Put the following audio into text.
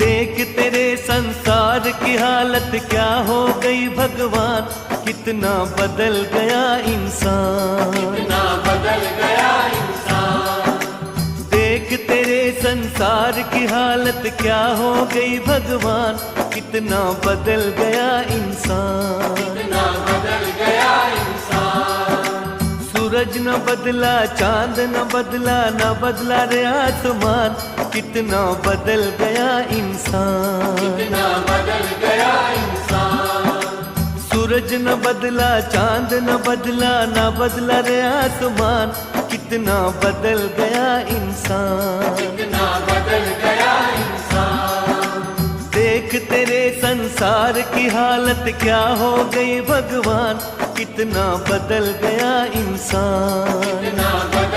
देख तेरे संसार की हालत क्या हो गई भगवान, कितना बदल गया इंसान, कितना बदल गया इंसान। देख तेरे संसार की हालत क्या हो गई भगवान, कितना बदल गया इंसान, कितना बदल गया इंसान। सूरज न बदला, चांद न बदला, न बदला रे आसमान, कितना बदल गया इंसान, कितना बदल गया इंसान। सूरज न बदला, चांद न बदला, न बदला रे आसमान, कितना बदल गया इंसान, कितना बदल गया इंसान। देख तेरे संसार की हालत क्या हो गई भगवान, कितना बदल गया इंसान, कितना बदल